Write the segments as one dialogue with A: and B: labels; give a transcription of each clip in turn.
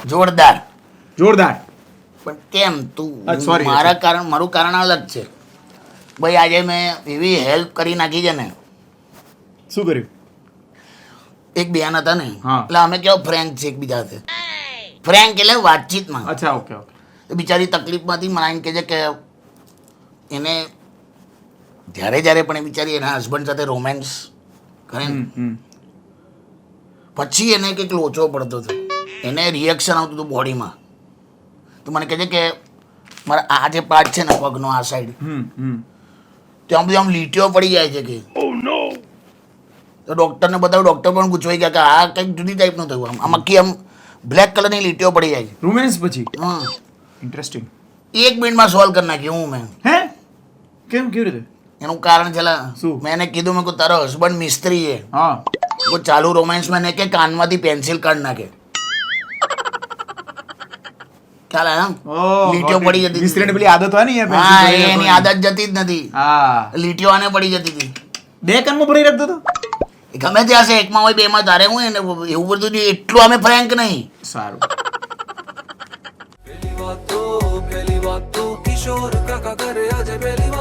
A: જોરદાર.
B: પણ
A: કેમ તું
B: સોરી
A: મારું કારણ અલગ છે ભાઈ. આજે મેં એવી હેલ્પ કરી નાખી છે ને.
B: શું કર્યું?
A: એક બેન હતા ને,
B: હા.
A: એટલે અમે કેવો ફ્રેન્ક છે એકબીજા સાથે. ફ્રેન્ક એટલે વાતચીતમાં.
B: અચ્છા, ઓકે.
A: તો બિચારી તકલીફમાંથી મને એમ કહે છે કે એને જ્યારે પણ એ બિચારી એના હસબન્ડ સાથે રોમેન્સ કરે ને, પછી એને કંઈક લોચો પડતો હતો, એને રિએક્શન આવતું હતું બોડીમાં. તો મને કહે છે કે મારા આ જે પાર્ટ છે ને પગનો આ સાઈડ, ત્યાં બધી આમ લીટીઓ પડી જાય છે કે. તો ડૉક્ટરને બતાવ્યું, ડૉક્ટર પણ પૂછવાઈ ગયા કે આ કંઈક જુદી ટાઈપનું થયું, આમ આખી આમ બ્લેક કલરની લીટીઓ પડી જાય છે.
B: રોમેન્સ પછી?
A: હા,
B: ઇન્ટરેસ્ટિંગ.
A: 1 મિનિટમાં સોલ્વ કરી નાખ્યું હું મેં.
B: હે? કેવી રીતે?
A: એનું કારણ છે
B: શું?
A: મેં એને કીધું, મેં કહું તારો હસબન્ડ મિસ્ત્રી છે,
B: હા.
A: કોઈ ચાલુ રોમેન્સમાં ને કે કાનમાંથી પેન્સિલ કાઢ નાખે. ખ્યાલ આવ્યો? લીટીઓ પડી જતી
B: મિસ્ત્રીને પેલી આદત હોય ને,
A: હા, એની આદત જતી જ નથી.
B: હા,
A: લીટીઓ આને પડી જતી હતી.
B: 2 કાનમાં ભરી રાખતો હતો.
A: ગમે ત્યાં છે, એકમાં હોય બેમાં, તારે હું એને એવું બધું એટલું અમે ફ્રેન્ક નહીં.
B: સારું.
C: પેલી વાતો કિશોર કાકા કરે આજે પેલી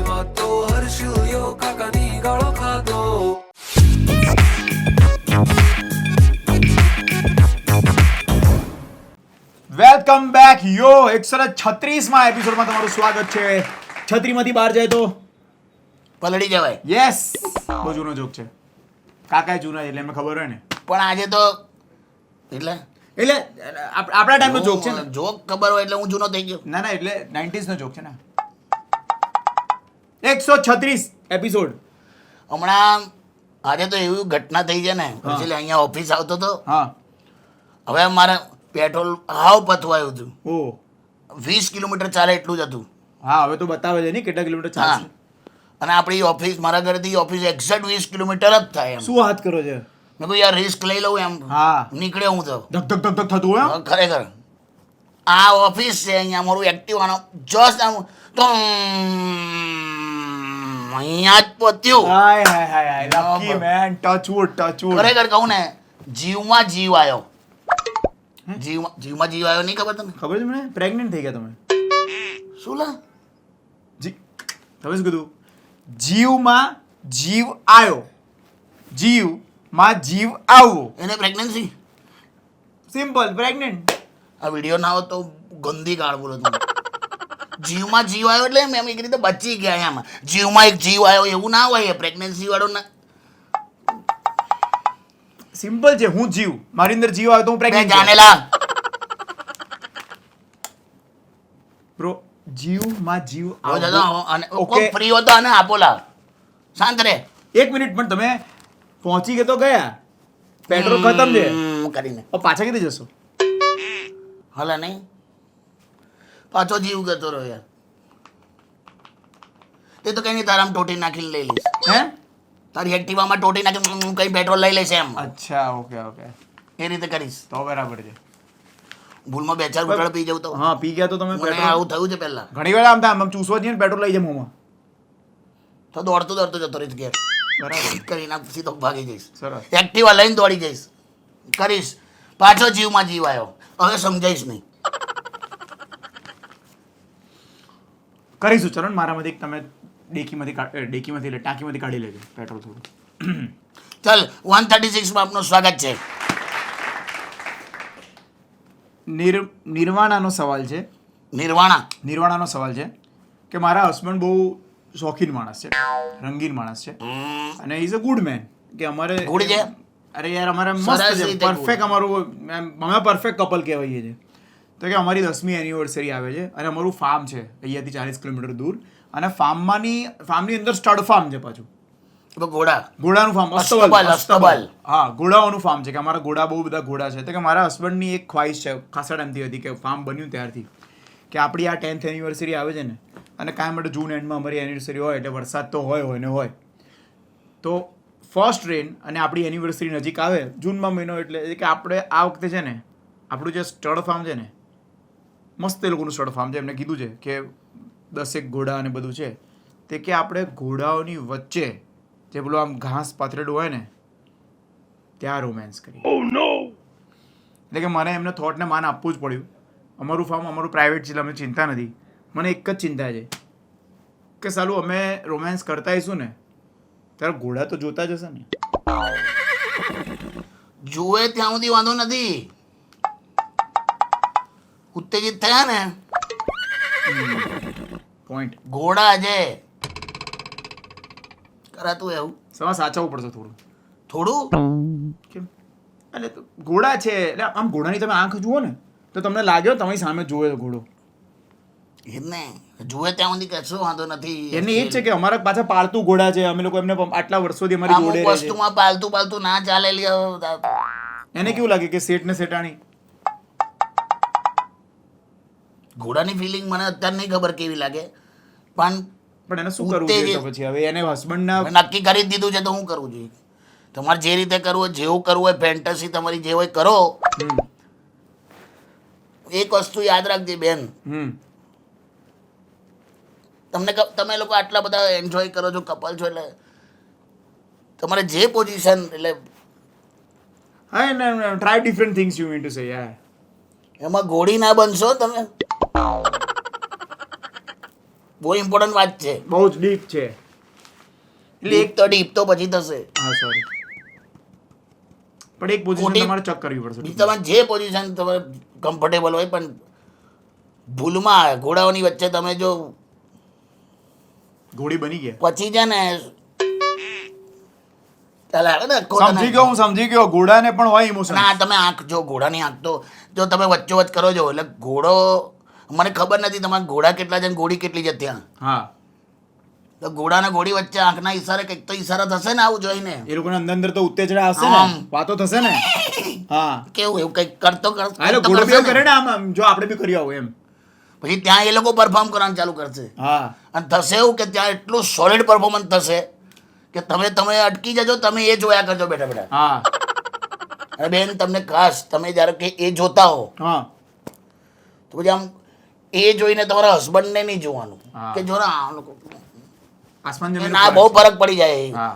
C: વાતો હર્ષિયો કાકાની ગાળો ખાધો.
B: વેલકમ બેક યો 136માં એપિસોડમાં તમારું સ્વાગત છે. છત્રીમાંથી બહાર જાય તો
A: પલળી જવાય.
B: યસ, બહુ જૂનો જોક છે. કાકા જૂના એટલે એમને ખબર હોય ને.
A: પણ આજે તો એટલે
B: આપણા ટાઈમનો જોક છે ને.
A: જોક ખબર હોય એટલે હું જૂનો થઈ ગયો.
B: ના એટલે 90s નો જોક છે ને. 136 એપિસોડ.
A: હમણાં આજે તો એવી ઘટના થઈ છે ને, પછી અહીંયા ઓફિસ આવતો હતો.
B: હા.
A: હવે મારે પેટ્રોલ હાવ પતવાયું હતું.
B: ઓ
A: 20 કિલોમીટર ચાલે એટલું જ હતું.
B: હા, હવે તો બતાવે છે ને કેટલા કિલોમીટર ચાલશે.
A: અને આપણી ઓફિસ, મારા ઘરેથી ઓફિસ એક્ઝેક્ટ 20 કિલોમીટર જ થાય એમ.
B: શું વાત કરો છો?
A: મેં કહ્યું યાર રિસ્ક લઈ લઉં એમ.
B: હા.
A: નીકળ્યો હું તો.
B: ધક ધક ધક ધક થતું હોય.
A: ખરેખર આ ઓફિસ છે, અહીંયા મારું એક્ટિવ આનો જસ્ટ આમ તો અહીંયા જ પત્યું.
B: Hi lucky man. Touch wood.
A: ખરેખર કહું ને, જીવમાં જીવ આવ્યો. જીવમાં જીવ આવ્યો. નહીં ખબર તમને?
B: ખબર છે મને. પ્રેગ્નન્ટ થઈ ગયા તમે.
A: શું લા?
B: તમે શું કીધું? જીવમાં જીવ આવ્યો. જીવમાં જીવ આવવો.
A: એને પ્રેગ્નન્સી.
B: Simple, pregnant.
A: આ વિડીયો ના હોત તો ગંદી ગાળ બોલો તમે. જીવમાં જીવ આવ્યો એટલે મેં એક રીતે બચી ગયા એમ. જીવમાં એક જીવ આવ્યો એવું ના હોય. પ્રેગ્નન્સી વાળો ના.
B: સિમ્પલ છે. હું જીવ, મારી અંદર જીવ આવે તો હું પ્રેગ્નન્ટ.
A: જાનેલા
B: બ્રો, જીવમાં જીવ
A: ઓકે ફ્રી હતો અને આપોલા શાંત રે.
B: 1 મિનિટ પણ તમે પહોંચી ગયા તો ગયા. પેટ્રોલ ખતમ છે
A: કરીને
B: પાછા કીધી જશો.
A: હલા નહીં, પાછો જીવ ગતો રહ્યો યાર. તે તો કઈ નહીં, તારામાં ટોટી નાખીને લઈ લઈશ.
B: હે?
A: તારી એક્ટિવામાં ટોટી નાખીને કઈ પેટ્રોલ લઈ લઈશ એમ.
B: અચ્છા, ઓકે.
A: એ રીતે કરીશ
B: તો બરાબર છે.
A: ભૂલમાં 2-4 ઘૂંટડા પી જવું તો.
B: હા, પી ગયા તો તમે.
A: મને આવું થયું છે પહેલા.
B: ઘણી વાર આમ થાય, આમ ચૂસવા જઈએ ને પેટ્રોલ લઈ જાય મોંમાં.
A: તો દોડતો જતો રહીશ ઘેર.
B: બરાબર.
A: કરીને સીધો ભાગી જઈશ.
B: સરસ.
A: એક્ટિવા લઈને દોડી જઈશ. કરીશ. પાછો જીવમાં જીવ આવ્યો. હવે સમજાઈશ નહીં.
B: કરીશું. ચલો ને, મારામાંથી તમે ટાંકીમાંથી કાઢી લેજો પેટ્રોલ થોડું.
A: ચાલ 136માં આપનું સ્વાગત છે.
B: નિર્વાણાનો સવાલ છે. નિર્વાણાનો સવાલ છે કે મારા હસબન્ડ બહુ શોખીન માણસ છે, રંગીન માણસ છે, અને ઇઝ અ ગુડ મેન. કે અમારે
A: ગુડ છે.
B: અરે યાર, અમારે મસ્ત છે, પરફેક્ટ. અમારું અમે પરફેક્ટ કપલ કહેવાઈએ છીએ. તો કે અમારી 10મી એનિવર્સરી આવે છે અને અમારું ફાર્મ છે અહીંયાથી 40 કિલોમીટર દૂર. અને ફાર્મની અંદર સ્ટડ ફાર્મ છે પાછું. ઘોડાનું ફાર્મ.
A: અસ્તબલ.
B: હા, ઘોડાઓનું ફાર્મ છે. કે અમારા ઘોડા, બહુ બધા ઘોડા છે. તો કે મારા હસબન્ડની એક ખ્વાહિશ છે ખાસા ટાઈમથી હતી, કે ફાર્મ બન્યું ત્યારથી, કે આપણી આ 10th એનિવર્સરી આવે છે ને, અને કાંઈ માટે જૂન એન્ડમાં અમારી એનિવર્સરી હોય એટલે વરસાદ તો હોય તો ફર્સ્ટ રેન અને આપણી એનિવર્સરી નજીક આવે જૂનમાં મહિનો, એટલે કે આપણે આ વખતે છે ને આપણું જે સ્ટડ ફાર્મ છે ને, મસ્ત એ લોકોનું સ્ટડ ફાર્મ છે. એમને કીધું છે કે 10 ઘોડા અને બધું છે. તે કે આપણે ઘોડાઓની વચ્ચે જે પેલું આમ ઘાસ પાથરેલું હોય ને, ત્યાં રોમેન્સ કરી. એટલે કે મને એમને થોટને માન આપવું જ પડ્યું. અમારું ફાર્મ અમારું પ્રાઇવેટ છે એટલે અમે ચિંતા નથી. મને એક જ ચિંતા છે કે સાલું અમે રોમેન્સ કરતા આવીશું ને ત્યારે ઘોડા તો જોતા જ હશે ને.
A: જુએ ત્યાં સુધી વાંધો નથી, ઉત્તેજિત થયા ને
B: પોઈન્ટ.
A: ઘોડા છે કરાતું એવું
B: સમા સાચવવું પડશે થોડું.
A: થોડું
B: કેમ? એટલે તો ઘોડા છે એટલે આમ ઘોડાની તમે આંખ જુઓ ને તો તમને લાગ્યો તમારી સામે જોવે ઘોડો.
A: એ જ ને, જુએ ત્યાં સુધી કશો વાંધો નથી.
B: એને એ જ છે કે અમારા પાછા પાળતું ઘોડા છે, અમે લોકો એમને આટલા વર્ષોથી અમારી
A: અમુક
B: જોડે રહે છે.
A: વસ્તુમાં પાલતું ના ચાલેલી હવે.
B: એને કેવું લાગે કે શેઠ ને શેઠાણી.
A: ઘોડાની ફિલિંગ મને અત્યારે નહીં ખબર કેવી લાગે, પણ
B: પણ એને શું કરવું જોઈએ તો પછી હવે એને હસબન્ડ ના
A: હવે નક્કી કરી જ દીધું છે તો શું કરવું જોઈએ? તમારે જે રીતે કરવું હોય, જેવું કરવું હોય, ફેન્ટસી તમારી જે હોય કરો. એક વસ્તુ યાદ રાખજે બેન, તમે લોકો આટલા બધા એન્જોય કરો છો, કપલ છો, એટલે તમારે જે પોઝિશન એટલે
B: હા એને try different things you mean to say. યાર
A: એમાં ઘોડી ના બનશો તમે. બહુ ઇમ્પોર્ટન્ટ વાત છે,
B: બહુ જ ડીપ છે.
A: એટલે એક તો ડીપ તો પછી થશે.
B: હા સોરી, પણ એક પોઝિશન તમારે ચેક કરવી પડશે.
A: બીજી તમારે જે પોઝિશન તમારે કમ્ફર્ટેબલ હોય, પણ ભૂલમાં ઘોડાઓની વચ્ચે તમે જો
B: ઘોડી બની ગયા
A: પછી છે ને ચાલે આવે ને
B: સમજી ગયો, હું સમજી ગયો. ઘોડાને પણ હોય ઇમોશન.
A: ના તમે આંખ જો, ઘોડાની આંખ તો જો તમે વચ્ચોવચ્ચ કરો છો એટલે ઘોડો, મને ખબર નથી તમારા ઘોડા કેટલા છે ને ઘોડી કેટલી છે ત્યાં.
B: હા
A: તો ઘોડા ને ઘોડી વચ્ચે આંખના ઈશારે કંઈક તો ઈશારા થશે ને આવું જોઈને.
B: એ લોકોને અંદર અંદર તો ઉત્તેજના હશે ને, વાતો થશે ને. હા
A: કેવું એવું કંઈક કરતો
B: હા એટલે ઘોડો બી કરે ને આમ જો આપણે બી કરી આવું એમ.
A: પછી ત્યાં એ લોકો પરફોર્મ કરવાનું ચાલુ કરશે.
B: હા
A: અને થશે એવું કે ત્યાં એટલું સોલિડ પરફોર્મન્સ થશે કે તમે અટકી જજો, તમે એ જોયા કરજો બેઠા બેઠા.
B: હા
A: અને બેન તમને ખાસ, તમે જ્યારે કે એ જોતા હો
B: હા
A: તો પછી આમ એ જોઈને તમારા હસબન્ડને નહીં જોવાનું
B: હા.
A: કે જો ને આ લોકો
B: આસમાન જમીન
A: ના બહુ ફરક પડી જાય.
B: હા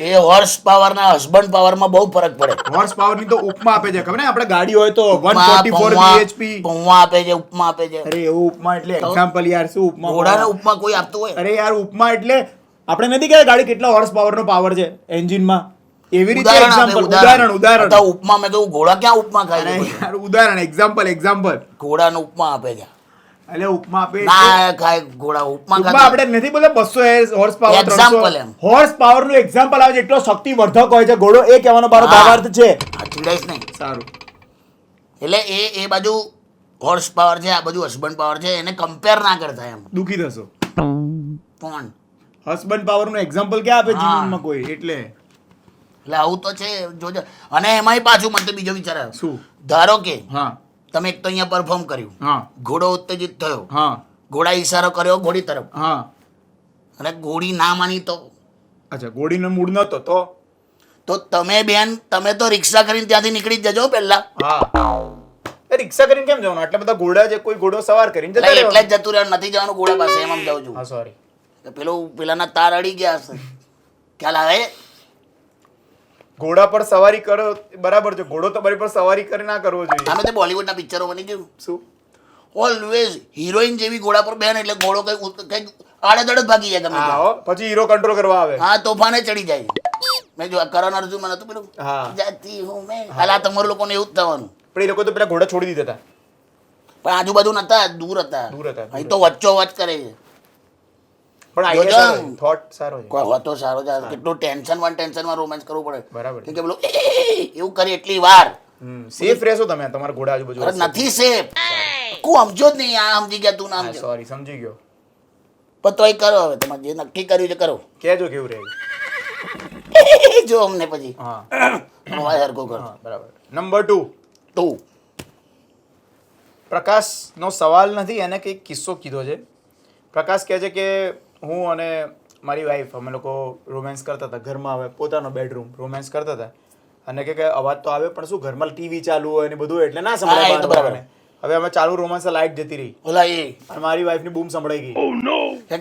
A: એ હોર્સ પાવર ના હસબન્ડ પાવરમાં બહુ ફરક પડે.
B: હોર્સ પાવર ની તો ઉપમા આપે છે, ખબર ને આપણે ગાડી હોય તો 144 bhp
A: પૌવા આપે છે, ઉપમા આપે છે.
B: અરે એવું ઉપમા એટલે એક્ઝામ્પલ યાર, શું ઉપમા?
A: ઘોડાને ઉપમા કોઈ આપતું હોય?
B: અરે યાર ઉપમા એટલે આપણે નથી કહેતા ગાડી કેટલા હોર્સ પાવર નો પાવર છે એન્જિનમાં, એવી રીતે એક્ઝામ્પલ. ઉદાહરણ
A: તો ઉપમા મેં કહ્યું ઘોડા ક્યાં ઉપમા ખાય
B: અરે
A: છે?
B: યાર ઉદાહરણ એક્ઝામ્પલ.
A: ઘોડાનો ઉપમા આપે છે.
B: એટલે ઉપમા આપે
A: ના ખાય ઘોડા ઉપમા
B: ઉપમા
A: ખાય.
B: આપણે નથી બોલતા 200 હોર્સ પાવર,
A: Example એમ.
B: હોર્સ પાવર નું એક્ઝામ્પલ આવે છે. એટલો શક્તિવર્ધક હોય છે ઘોડો, એ કહેવાનો મારો
A: હા.
B: ભાવાર્થ છે.
A: આ ચીડાઈશ નહીં.
B: સારું.
A: એટલે એ બાજુ હોર્સ પાવર છે, આ બાજુ હસબન્ડ પાવર છે, એને કમ્પેર ના કરતા એમ.
B: દુખી થશો.
A: પણ
B: હસબન્ડ પાવર નું એક્ઝામ્પલ ક્યાં આપે
A: હા.
B: જીવનમાં કોઈ? એટલે
A: આવું તો છે જોજો. અને એમાંય પાછું મને તો બીજો વિચાર આવ્યો.
B: શું?
A: ધારો કે
B: હા
A: તમે એક તો અહીંયા પરફોર્મ કર્યું,
B: હા
A: ઘોડો ઉત્તેજિત થયો,
B: હા
A: ઘોડા ઈશારો કર્યો ઘોડી તરફ,
B: હા
A: અને ઘોડી ના માની તો
B: અચ્છા ઘોડીનો મૂડ નતો તો
A: તમે તો રિક્ષા કરીને ત્યાંથી નીકળી જ જજો પહેલા.
B: હા રિક્ષા કરીને કેમ જવાનું? આટલા બધા ઘોડા છે, કોઈ ઘોડો સવાર કરીને જતા
A: એટલે
B: રહેવાનું.
A: જ જતું રહેવાનું, નથી જવાનું ઘોડા પાસે, એમ જાઉં છું.
B: હા સોરી.
A: કે પેલાના તાર અડી ગયા હશે, ખ્યાલ આવે?
B: ઘોડા પર સવારી કરો બરાબર છે, ઘોડો તમારી પર સવારી કરી ના કરવો જોઈએ.
A: તમે તે બોલિવૂડના પિક્ચરો બની ગયું,
B: શું?
A: ઓલવેઝ હિરોઈન જેવી ઘોડા પર બેન એટલે ઘોડો કઈ આડેધડ જ ભાગી જાય ગમે
B: હા
A: ત્યાં.
B: હો, પછી હીરો કંટ્રોલ કરવા આવે.
A: હા તોફાને ચડી જાય. મેં જો કરણ અર્જુન મને હતું પેલું
B: હા.
A: જાતી હું મેં, હાલ આ તમારું લોકોને એવું જ થવાનું.
B: પણ એ લોકો તો પેલા ઘોડા છોડી દીધા હતા.
A: પણ આજુબાજુ નતા, દૂર હતા.
B: દૂર હતા.
A: અહીં તો વચ્ચો વચ કરે છે.
B: પણ
A: જોજો.
B: આઈડિયા સારો છે, થોટ સારો છે.
A: કોઈ હોતો સારો છે. કેટલું ટેન્શનમાં રોમેન્સ કરવું પડે.
B: બરાબર
A: કેમ કે પેલું એવું કરી એટલી વાર.
B: સેફ રહેશો તમે તમારા ઘોડા આજુબાજુ.
A: અરે નથી સેફ. તું સમજો જ નહીં, આ સમજી ગયા તું ના સમજો.
B: સોરી સમજી ગયો.
A: પણ તોય કરો, હવે તમારે જે નક્કી કર્યું છે કરો.
B: કહેજો કેવું રહે.
A: જો અમને પછી
B: હા
A: અવાજ હરખો કર.
B: હા બરાબર. નંબર 2,
A: તું
B: પ્રકાશનો સવાલ નથી, એને કંઈક કિસ્સો કીધો છે. પ્રકાશ કહે છે કે હું અને મારી વાઈફ અમે લોકો રોમેન્સ કરતા હતા ઘરમાં, હવે પોતાનો બેડરૂમ રોમેન્સ કરતા હતા, અને કે અવાજ તો આવે પણ શું ઘરમાં ટીવી ચાલુ હોય ને બધું એટલે ના
A: હા, એ તો
B: સંભળાય
A: બરાબર.
B: બરાબર. હવે અમે ચાલુ રોમાન્સ લાઈટ જતી રહી
A: ઓલા એ
B: અને મારી વાઈફની બૂમ સંભળાઈ ગઈ.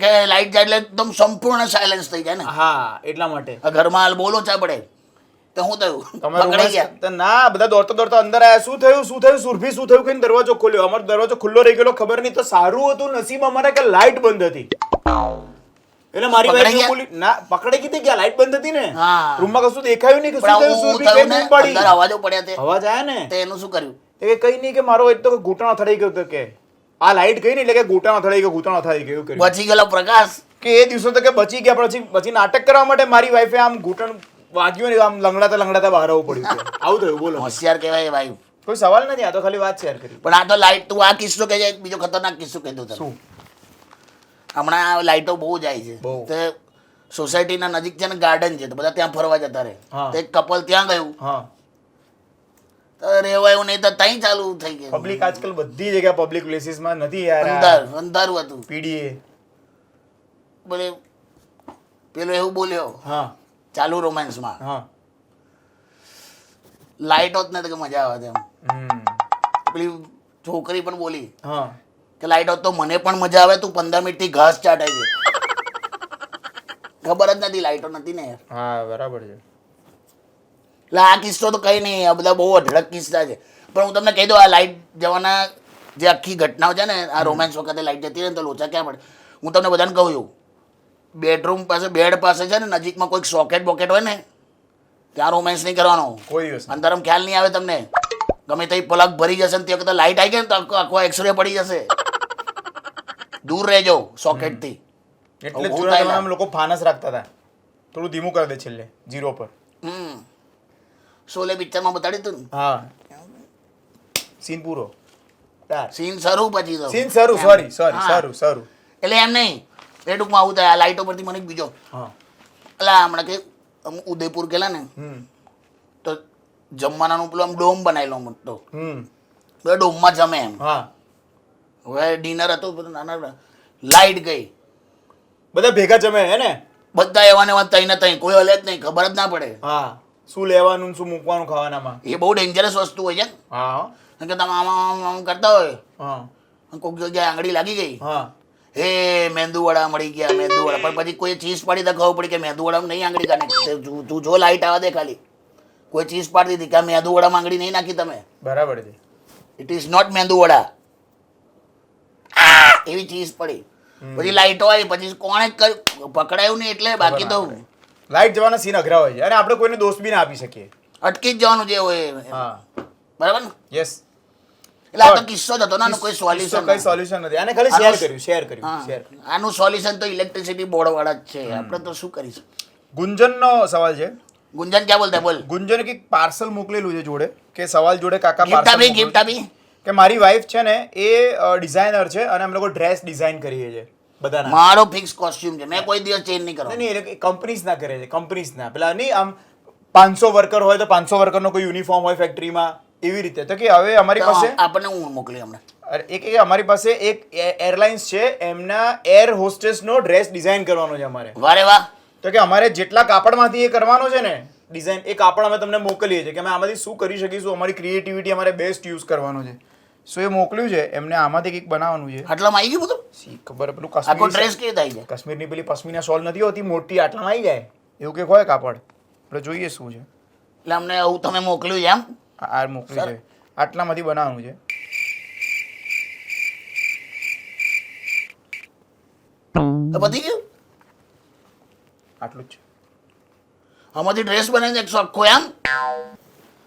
A: કે લાઈટ જાય એટલે એકદમ સંપૂર્ણ સાયલેન્સ થઈ જાય ને.
B: હા એટલા માટે
A: આ ઘરમાં હાલ બોલો ચા પડે. તો હું થયું
B: તમે
A: પકડાઈ
B: romance
A: ગયા
B: કરતા- ના બધા દોડતા દોડતા અંદર આયા શું થયું સુરભી શું થયું કઈ દરવાજો ખોલ્યો અમારો દરવાજો ખુલ્લો રહી ગયેલો ખબર નહીં તો સારું હતું નસીબ અમારે કે લાઈટ બંધ હતી એટલે મારી
A: પકડાઈ
B: વાઈફ
A: ગયા?
B: બોલી ના પકડાઈ ગઈ ગયા લાઈટ બંધ હતી ને
A: હા.
B: રૂમમાં કશું દેખાયું નહીં કે
A: પણ
B: શું થયું
A: આવું
B: સુરભી કઈ
A: થયું ને
B: બૂમ પાડી
A: અંદર અવાજો પડ્યા તે
B: અવાજ આયા ને
A: તે એનું શું કર્યું
B: એ કઈ નહીં કે મારો એક તો ઘૂંટણ અથડાઈ ગયો હતો કે આ લાઈટ ગઈ ને એટલે કે ઘૂંટણ અથડાઈ ગયો એવું કર્યું
A: બચી ગયેલો પ્રકાશ
B: કે એ દિવસો તો કે બચી ગયા પછી નાટક કરવા માટે મારી વાઈફે આમ ઘૂંટણ વાગ્યું ને આમ લંગડાતા બહાર આવવું પડ્યું કે. આવું થયું બોલો
A: હોશિયાર કહેવાય ભાઈ
B: કોઈ સવાલ નથી આ તો ખાલી વાત શેર કરી
A: પણ આ તો લાઈટ તું આ કિસ્સો કે એક બીજો ખતરનાક કિસ્સો કીધું તને
B: શું
A: હમણાં આ લાઈટો બહુ જાય છે
B: બહુ.
A: તે સોસાયટીના નજીક છે ને ગાર્ડન છે તો બધા ત્યાં ફરવા જતા રહે
B: હા.
A: તો એક કપલ ત્યાં ગયું
B: હા
A: તો રેવાયું નહીં તો ત્યાં ચાલુ થઈ ગયું
B: પબ્લિક આજકાલ બધી જગ્યાએ પબ્લિક પ્લેસીસમાં નથી યાર
A: અંધારું હતું
B: પીડીએ
A: બોલે પેલો એવું બોલ્યો
B: હા
A: ચાલુ રોમાન્સમાં
B: હા
A: લાઈટ હોત ને તો કે મજા આવે તેમ
B: હમ
A: પેલી છોકરી પણ બોલી
B: હા
A: કે લાઈટ હોત તો મને પણ મજા આવે તું 15 મિનિટથી ઘાસ ચાટે છે ખબર જ નથી લાઈટો નથી ને યાર
B: હા બરાબર છે
A: એટલે આ કિસ્સો તો કઈ નહીં આ બધા બહુ અઢળક કિસ્સા છે પણ હું તમને કહી દઉં આ લાઈટ જવાના જે આખી ઘટનાઓ છે ને આ રોમાન્સ વખતે લાઈટ જતી રહે ને તો લોચા ક્યાં પડે હું તમને બધાને કહું છું બેડરૂમ પાસે બેડ પાસે છે ને નજીકમાં કોઈક સોકેટ બોકેટ હોય ને ત્યાં રોમાન્સ નહીં કરવાનો
B: કોઈ દિવસ નહીં.
A: અંદરમ ખ્યાલ નહીં આવે તમને ગમે તે પ્લગ ભરી જશે ને તે વખતે લાઈટ આવી ગઈ ને તો આખો એક્સરે પડી જશે દૂર રહેજો સોકેટથી
B: એટલે
A: બહુ
B: જૂના
A: થયેલા.
B: જમાનામાં લોકો ફાનસ રાખતા હતા થોડું ધીમું કરી દે છેલ્લે 0 પર
A: શોલે પિક્ચરમાં બતાડ્યું હતું ને
B: હા સીન પૂરો
A: સીન શરૂ પછી તો
B: સીન શરૂ સોરી
A: હા.
B: શરૂ
A: એટલે એમ નહીં એ ટૂંકમાં આવું થાય આ લાઈટો પરથી મને એક બીજો
B: હા
A: એટલે હમણાં કે અમે ઉદયપુર ગયેલા ને
B: હમ
A: તો જમવાનાનું પેલું આમ ડોમ બનાવેલો મોટો
B: હમ
A: બે ડોમમાં જમે એમ
B: હા
A: હવે ડિનર હતું બધું નાના લાઈટ ગઈ
B: બધા ભેગા જમે હે ને
A: બધા એવા ને એવા તઈ ને તઈ કોઈ હલે જ નહીં ખબર જ ના પડે
B: હા શું લેવાનું ને શું મૂકવાનું ખાવાનામાં
A: એ બહુ ડેન્જરસ વસ્તુ હોય છે
B: હા
A: કારણ કે તમે આમ કરતા હોય
B: હા
A: અને કોઈક જગ્યાએ આંગળી લાગી ગઈ
B: હા
A: હે મેંદુવડા મળી ગયા મેંદુવડા પણ પછી કોઈ ચીઝ પાડી તો ખબર પડી કે મેંદુવડામાં નહીં આંગળી કાઢી તું જો લાઈટ આવવા દે ખાલી કોઈ ચીઝ પાડી દીધી કે આ મેંદુવડામાં આંગળી નહીં નાખી તમે
B: બરાબર છે
A: ઇટ ઇઝ નોટ મેંદુવડા એવી ચીઝ પડી પછી લાઈટો આવી પછી કોણે પકડાયું નહીં એટલે બાકી તો
B: લાઈટ જવાના સીન અઘરા હોય છે અને આપણે કોઈને દોષ બી ના આપી શકીએ
A: અટકી જ જવાનું જે હોય એ.
B: હા
A: બરાબર ને
B: યસ
A: એટલે આ તો કિસ્સો જ હતો ને આનું કોઈ સોલ્યુશન
B: કઈ સોલ્યુશન નથી આને ખાલી શેર કર્યું શેર
A: આનું સોલ્યુશન તો ઇલેક્ટ્રિસિટી બોર્ડ વાળા જ છે આપણે તો શું કરીશું
B: ગુંજનનો સવાલ છે
A: ગુંજન ક્યાં બોલતા બોલ
B: ગુંજને કંઈક પાર્સલ મોકલેલું છે જોડે કે સવાલ જોડે કાકા
A: ગિફ્ટ
B: parcel
A: આપી
B: મોકલ્યું
A: ગિફ્ટ આપી
B: કે મારી વાઈફ છે ને એ ડિઝાઇનર છે અને અમે લોકો ડ્રેસ ડિઝાઇન કરીએ છીએ બધાના
A: મારો ફિક્સ કોસ્ટ્યુમ છે મેં કોઈ દિવસ ચેન્જ નહીં કરવાનો
B: નહીં એટલે કંપનીઝ ના કરે છે કંપનીઝ ના પેલા નહીં આમ 500 વર્કર હોય તો 500 વર્કરનો કોઈ યુનિફોર્મ હોય ફેક્ટરીમાં એવી રીતે તો કે હવે અમારી
A: તો
B: પાસે
A: આપણને હું મોકલી હમણાં
B: એક અમારી પાસે એક એરલાઇન્સ છે એમના એર હોસ્ટેસનો ડ્રેસ ડિઝાઇન કરવાનો છે અમારે
A: વારે વાહ
B: તો કે અમારે જેટલા કાપડમાંથી એ કરવાનો છે ને ડિઝાઇન એ કાપડ અમે તમને મોકલીએ છીએ કે અમે આમાંથી શું કરી શકીશું અમારી ક્રિએટિવિટી અમારે બેસ્ટ યુઝ કરવાનો છે સો એ મોકલ્યું છે એમને આમાંથી કંઈક બનાવવાનું છે
A: આટલામાં આવી ગયું બધું
B: શી ખબર પેલું
A: આખો
B: કાશ્મીરી
A: ડ્રેસ કેવી થાય છે
B: કાશ્મીરની પેલી પશ્મિના શોલ નથી હોતી મોટી આટલામાં આવી જાય એવું કંઈક હોય કાપડ આપણે જોઈએ શું છે
A: એટલે અમને આવું તમે મોકલ્યું છે એમ
B: આ મોકલ્યું છે આટલામાંથી બનાવવાનું છે
A: તો પતી ગયું
B: આટલું જ છે
A: આમાંથી ડ્રેસ બનાવીને એકસો આખો એમ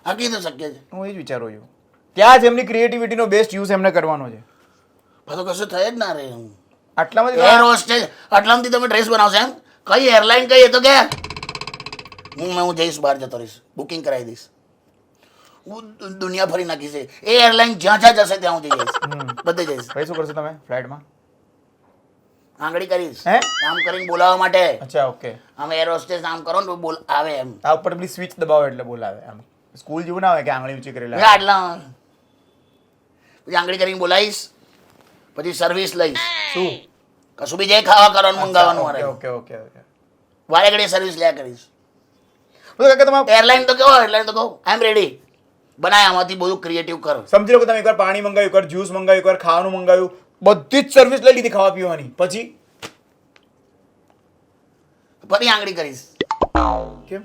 A: આ કીધું શક્ય છે
B: હું એ જ વિચારું છું ત્યાં જ એમની ક્રિએટિવિટીનો બેસ્ટ યુઝ એમને કરવાનો છે
A: પાછું કશું થઈ જ ના રહે હું
B: આટલામાંથી
A: એર હોસ્ટેજ આટલામાંથી તમે ડ્રેસ બનાવશો એમ કઈ એરલાઇન કઈ એ તો કે હું જઈશ બહાર જતો રહીશ બુકિંગ કરાવી દઈશ હું દુનિયા ફરી નાખીશ એ એરલાઇન જ્યાં જ્યાં જશે ત્યાં હું જઈશ બધે જઈશ
B: ભાઈ શું કરશો તમે ફ્લાઇટમાં
A: આંગળી કરીશ
B: હે?
A: આમ કરીને બોલાવવા માટે
B: અચ્છા ઓકે
A: આમ એર હોસ્ટેજ આમ કરો ને તો બોલ આવે એમ
B: આ ઉપર પેલી સ્વિચ દબાવો એટલે બોલાવે આમ સ્કૂલ જેવું ના હોય કે આંગળી ઊંચી કરી લે
A: આટલા પછી આંગળી કરીને બોલાવીશ પછી સર્વિસ લઈશ
B: શું
A: કશું બી જે ખાવા કરવાનું મંગાવવાનું
B: ઓકે
A: મારે
B: ઓકે ઓકે ઓકે
A: વારે ઘડી સર્વિસ લ્યા કરીશ
B: તો કાકા તમે
A: એરલાઇન તો કહો એરલાઇન તો કહો આઈ એમ રેડી બનાય આમાંથી બધું ક્રિએટિવ કરો
B: સમજી લો કે તમે એકવાર પાણી મંગાવ્યું એકવાર જ્યુસ મંગાવ્યું એકવાર ખાવાનું મંગાવ્યું બધી જ સર્વિસ લઈ લીધી ખાવા પીવાની પછી
A: ફરી આંગળી કરીશ
B: કેમ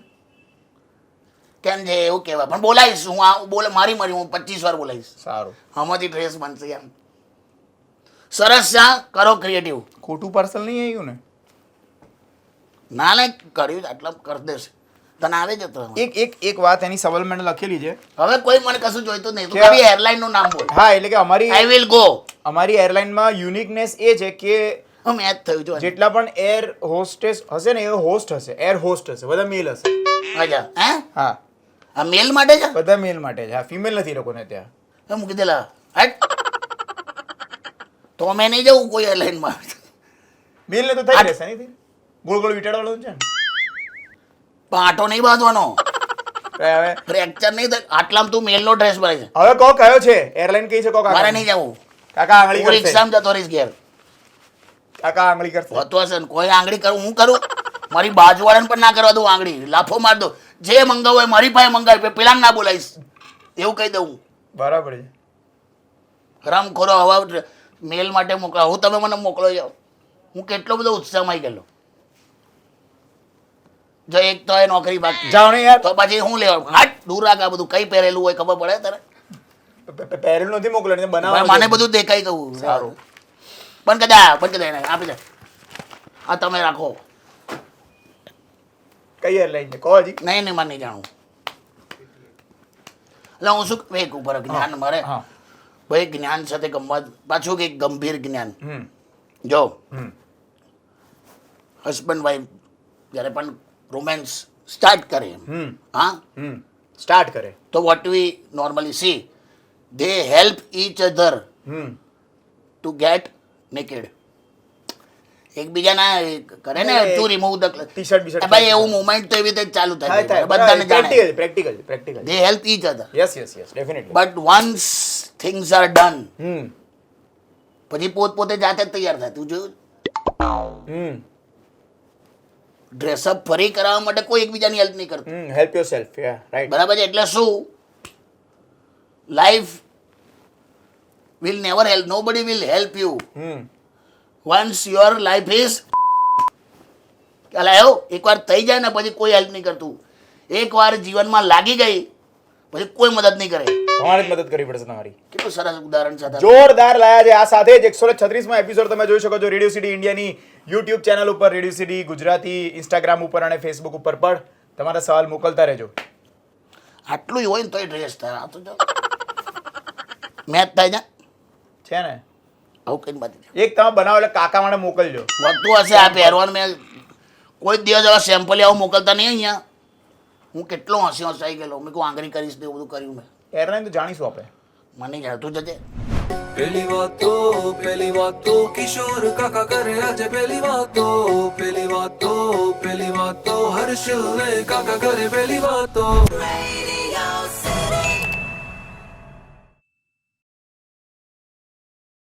A: કેમ છે એવું કહેવાય, પણ બોલાવીશ હું, આ બોલે મારી હું 25 વાર બોલાવીશ.
B: સારું.
A: આમાંથી ડ્રેસ બનશે એમ. સરસ છે, કરો ક્રિએટિવ.
B: ખોટું પાર્સલ નહીં આવ્યું ને?
A: ના લે, કર્યું આટલા કરી દેશે, તને આવે જ તો.
B: એક વાત એની સબલમેન્ટ લખેલી છે.
A: હવે કોઈ મને કશું જોઈતું નહીં, તું
B: કે-
A: ખાલી એરલાઇન નું નામ બોલ.
B: હા, એટલે કે
A: આઈ વિલ ગો.
B: અમારી એરલાઇનમાં યુનિકનેસ એ છે કે
A: મેચ થયું છે.
B: જેટલા પણ એર હોસ્ટેસ હશે ને એ હોસ્ટ હશે, એર હોસ્ટ હશે, બધા મેલ હશે.
A: અચ્છા, હે
B: હા,
A: આ મેલ માટે છે?
B: બધા મેલ માટે છે. હા, ફિમેલ નથી એ લોકોને ત્યાં.
A: મૂકી દેલા હટ. તો મેં નહીં જવું કોઈ એરલાઇનમાં.
B: મેલ ને તો થઈ રહેશે નહીં? ગોળ ગોળ વિટાડવાનું છે ને?
A: પાટો નહીં બાંધવાનો,
B: હવે
A: ફ્રેક્ચર નહીં થાય. આટલામાં તું મેલનો ડ્રેસ ભરાય છે.
B: હવે કહો કયો છે એરલાઇન કઈ છે? કહો
A: મારે
B: કાકા.
A: નહીં જવું.
B: કાકા આંગળી
A: હું
B: કરશે.
A: રિક્ષામાં જતો રહીશ ઘેર.
B: કાકા આંગળી કરશે.
A: હોતો હશે ને કોઈ આંગળી કરું હું કરું? મારી બાજુવાળાને પણ ના કરવા દઉં આંગળી, લાફો માર દો. જે મંગાવું હોય મારી પાસે મંગાવી, પેલાને ના બોલાવીશ એવું કહી દઉં.
B: બરાબર છે.
A: હરામખોરો હવા મેલ માટે મોકલાવો. હું તમે મને મોકલો જાઓ. હું કેટલો બધો ઉત્સાહમાં આવી ગયેલો. જો એક તો એ નોકરી બાકી,
B: જાઓ ને યાર.
A: તો પછી હું લેવા હાટ દૂર રાખ. આ બધું કઈ પહેરેલું હોય ખબર પડે તારે?
B: પહેરેલું નથી મોકલવાનું,
A: ભાઈ,
B: બનાવવાનું
A: મને
B: છે.
A: બધું દેખાય કહું.
B: સારું.
A: બંધ કરી દે એને, આપી દે. આ તમે રાખો.
B: કઈ એરલાઇન છે કહો હજી?
A: નહીં નહીં, મને નહીં જાણવું. એટલે હું શું એક ઉપર જ્ઞાન મારે
B: હા.
A: ભાઈ, જ્ઞાન સાથે ગમવા પાછું કે ગંભીર જ્ઞાન.
B: હમ
A: જો
B: હમ
A: હસબન્ડ વાઈફ જ્યારે પણ રોમેન્સ સ્ટાર્ટ કરે એમ,
B: હમ
A: હા,
B: હમ સ્ટાર્ટ કરે.
A: તો what we normally C, they help each other
B: hmm
A: two gate naked. એકબીજાના કરે ને,
B: એટલે
A: ટુ રિમૂવ ધ
B: ટી-શર્ટ બીશર્ટ
A: ભાઈ, એવું મુવમેન્ટ તો એવી રીતે જ ચાલુ થાય છે. બધાને
B: બધાને
A: જાણે
B: practical.
A: They help each other.
B: Yes definitely.
A: But once things are done,
B: હમ
A: પછી પોતે જાતે જ તૈયાર થાય. તું જોયું?
B: હમ
A: ડ્રેસઅપ ફરી કરાવવા માટે કોઈ એકબીજાની હેલ્પ નહીં કરતું.
B: Help yourself. Yeah right.
A: બરાબર છે? એટલે શું, life will never help, nobody will help you
B: hmm
A: once your life is અલા એકવાર થઈ જાય ને પછી કોઈ હેલ્પ નહીં કરતું. એકવાર જીવનમાં લાગી ગઈ પછી કોઈ મદદ નહીં કરે.
B: તમારે જ મદદ કરવી પડશે તમારી.
A: કેટલું સરસ ઉદાહરણ સાથે
B: જોરદાર લાયા છે. આ સાથે જ 136માં એપિસોડ તમે જોઈ શકો છો રેડિયો સિટી ઇન્ડિયાની યુટ્યુબ ચેનલ ઉપર, રેડિયો સિટી ગુજરાતી ઇન્સ્ટાગ્રામ ઉપર અને ફેસબુક ઉપર પણ તમારા સવાલ મોકલતા રહેજો.
A: આટલું હોય ને તોય ડ્રેસ થાય. આ તો જો મેચ થાય ને
B: છે ને
A: આવું કઈ બાજુ
B: એક તમે બનાવો એટલે કાકા માટે મોકલજો.
A: વધતું હશે આ પહેરવાનું. મેં કોઈ દિવસ હવે સેમ્પલ આવું મોકલતા નહીં અહીંયા. હું કેટલો હસાઈ ગયેલો. મેં કહું આંગળી કરીશ ને એવું બધું કર્યું મેં.
B: એરલાઇન તો જાણીશું આપણે.
A: મને નહીં જાણતું જજે.
C: पहली बात तो किशोर काका करे आज पहली बात तो हर्ष ने काका करे पहली बात तो